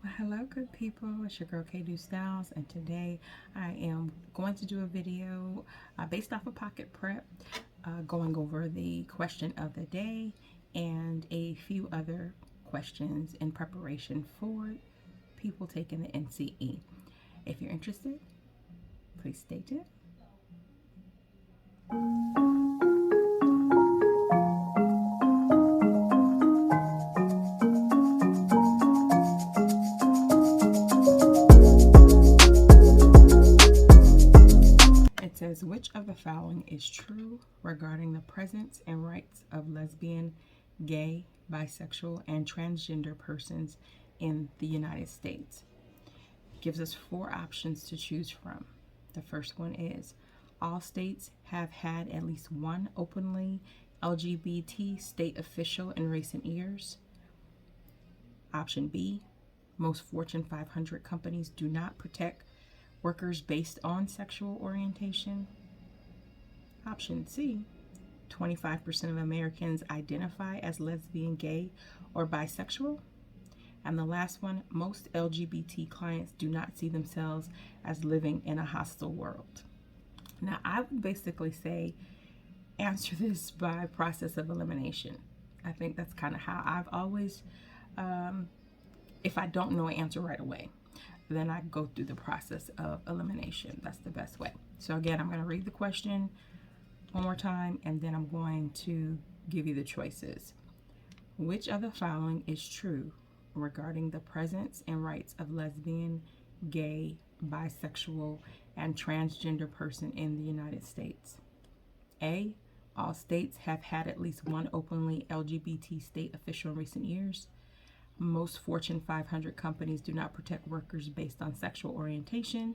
Well, hello, good people. It's your girl Qotd Styles, and today I am going to do a video based off of Pocket Prep, going over the question of the day and a few other questions in preparation for people taking the NCE. If you're interested, please stay tuned. It says, which of the following is true regarding the presence and rights of lesbian, gay, bisexual, and transgender persons in the United States? It gives us four options to choose from. The first one is, all states have had at least one openly LGBT state official in recent years. Option B, most Fortune 500 companies do not protect workers based on sexual orientation. Option C, 25% of Americans identify as lesbian, gay, or bisexual. And the last one, most LGBT clients do not see themselves as living in a hostile world. Now, I would basically say answer this by process of elimination. I think that's kind of how I've always, if I don't know an answer right away, then I go through the process of elimination. That's the best way. So again, I'm going to read the question one more time, and then I'm going to give you the choices. Which of the following is true regarding the presence and rights of lesbian, gay, bisexual, and transgender person in the United States? A, all states have had at least one openly LGBT state official in recent years. Most Fortune 500 companies do not protect workers based on sexual orientation.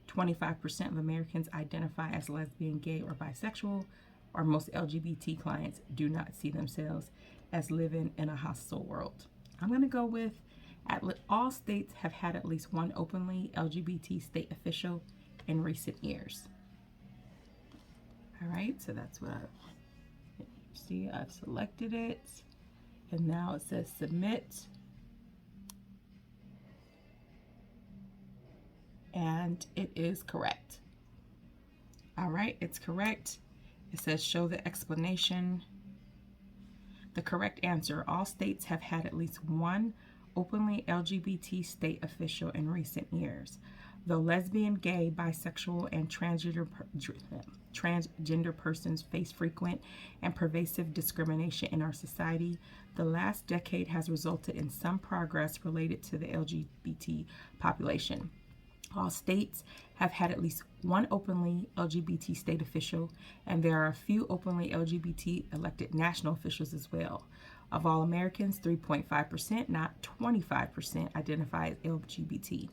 25% of Americans identify as lesbian, gay, or bisexual, or most LGBT clients do not see themselves as living in a hostile world. I'm going to go with all states have had at least one openly LGBT state official in recent years. All right, so that's what I see. I've selected it, and now it says submit. And it is correct. All right, it's correct. It says show the explanation. The correct answer, all states have had at least one openly LGBT state official in recent years. Though lesbian, gay, bisexual, and transgender persons face frequent and pervasive discrimination in our society, the last decade has resulted in some progress related to the LGBT population. All states have had at least one openly LGBT state official, and there are a few openly LGBT elected national officials as well. Of all Americans, 3.5%, not 25%, identify as LGBT.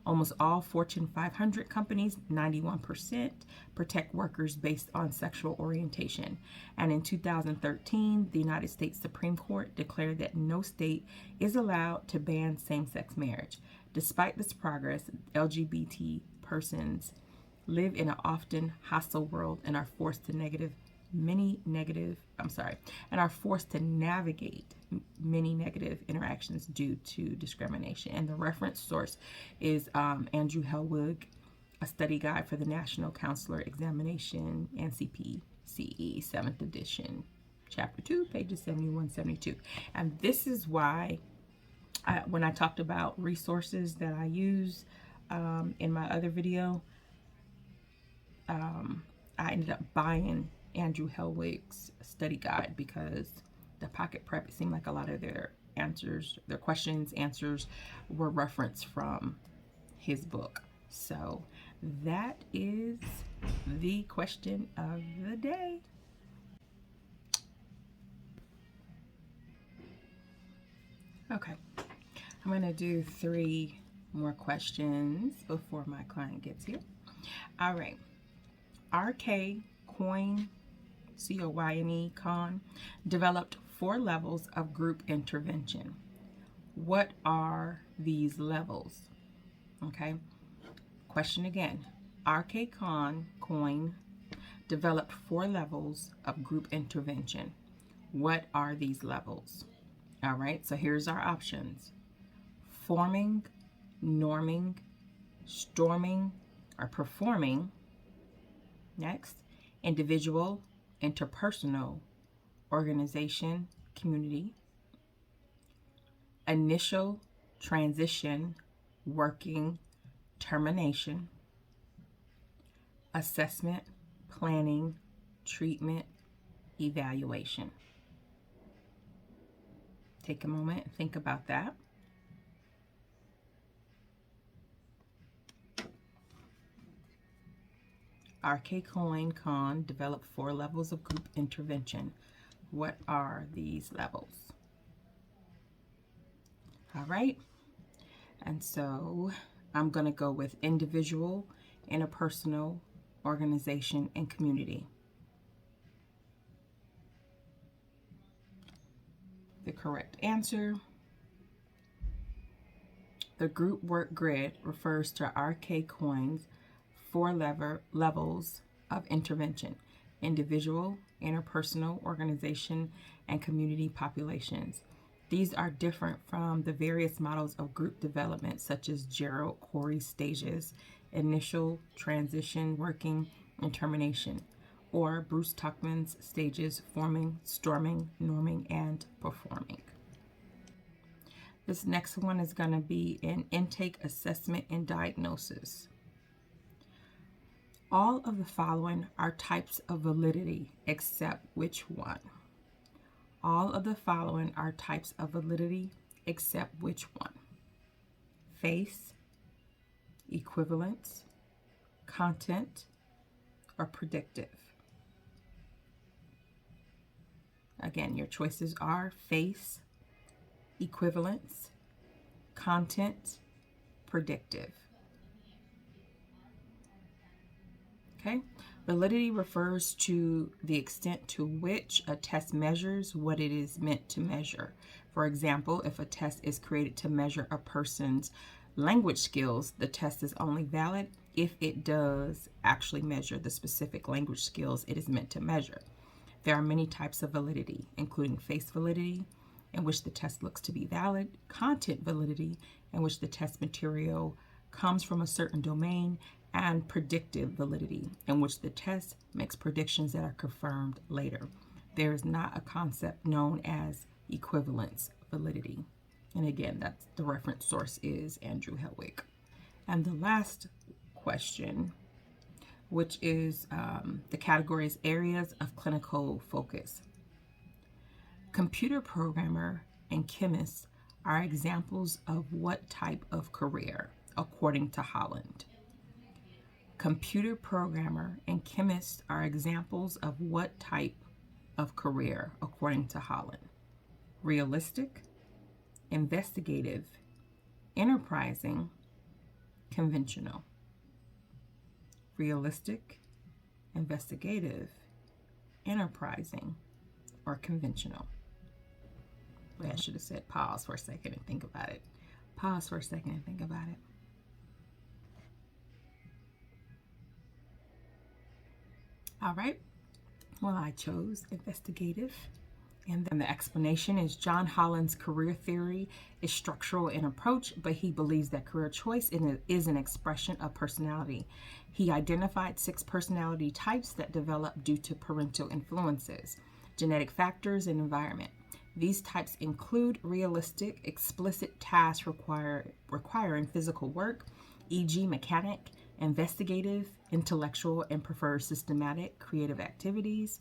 Almost all Fortune 500 companies, 91%, protect workers based on sexual orientation. And in 2013, the United States Supreme Court declared that no state is allowed to ban same-sex marriage. Despite this progress, LGBT persons live in an often hostile world and are forced to navigate many negative interactions due to discrimination. And the reference source is Andrew Hellwig, a study guide for the National Counselor Examination, NCPCE, 7th edition, chapter 2, pages 71, 72. And this is why when I talked about resources that I use in my other video, I ended up buying Andrew Hellwig's study guide, because the Pocket Prep, it seemed like a lot of their answers, their questions, answers were referenced from his book. So that is the question of the day. Okay, I'm going to do 3 more questions before my client gets here. All right. R.K. Coyne, C-O-Y-N-E, developed 4 levels of group intervention. What are these levels? Okay. Question again. R.K. Coyne developed 4 levels of group intervention. What are these levels? All right, so here's our options. forming, norming, storming, or performing. Next, individual, interpersonal, organization, community. Initial, transition, working, termination. Assessment, planning, treatment, evaluation. Take a moment and think about that. R.K. Qotd developed 4 levels of group intervention. What are these levels? All right. And so I'm going to go with individual, interpersonal, organization, and community. The correct answer. The group work grid refers to R.K. Qotd's 4 levels of intervention: individual, interpersonal, organization, and community populations. These are different from the various models of group development, such as Gerald Corey's stages: initial, transition, working, and termination, or Bruce Tuckman's stages: forming, storming, norming, and performing. This next one is going to be an intake assessment and diagnosis. All of the following are types of validity, except which one? All of the following are types of validity, except which one? Face, equivalence, content, or predictive. Again, your choices are face, equivalence, content, predictive. Okay, validity refers to the extent to which a test measures what it is meant to measure. For example, if a test is created to measure a person's language skills, the test is only valid if it does actually measure the specific language skills it is meant to measure. There are many types of validity, including face validity, in which the test looks to be valid; content validity, in which the test material comes from a certain domain; and predictive validity, in which the test makes predictions that are confirmed later. There is not a concept known as equivalence validity. And again, that's the reference source is Andrew Helwig. And the last question, which is the category is areas of clinical focus. Computer programmer and chemist are examples of what type of career, according to Holland? Computer programmer and chemist are examples of what type of career, according to Holland? Realistic, investigative, enterprising, conventional. Realistic, investigative, enterprising, or conventional. Well, I should have said pause for a second and think about it. Pause for a second and think about it. All right. Well, I chose investigative. And then the explanation is John Holland's career theory is structural in approach, but he believes that career choice is an expression of personality. He identified 6 personality types that develop due to parental influences, genetic factors, and environment. These types include realistic, explicit tasks requiring physical work, e.g. mechanic; investigative, intellectual, and prefers systematic, creative activities;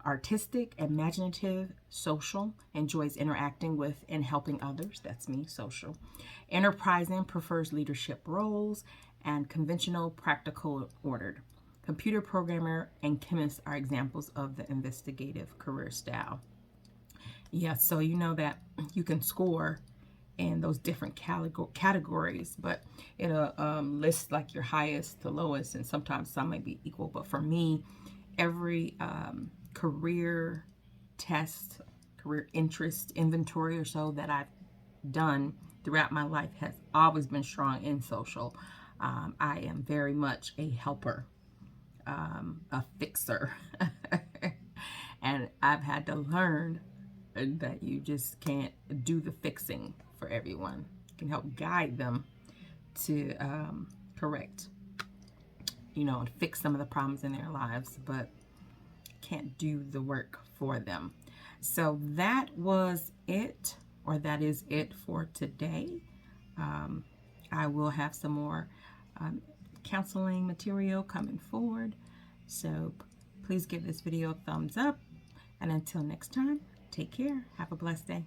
artistic, imaginative, social, enjoys interacting with and helping others; that's me, social; enterprising, prefers leadership roles; and conventional, practical, ordered. Computer programmer and chemist are examples of the investigative career style. Yeah, so you know that you can score in those different categories, but it'll list like your highest to lowest, and sometimes some may be equal. But for me, every career test, career interest inventory or so that I've done throughout my life has always been strong in social. I am very much a helper, a fixer, and I've had to learn that you just can't do the fixing for everyone. can help guide them to correct, and fix some of the problems in their lives, but can't do the work for them. So that was it, or that is it for today. I will have some more counseling material coming forward. So please give this video a thumbs up. And until next time, take care. Have a blessed day.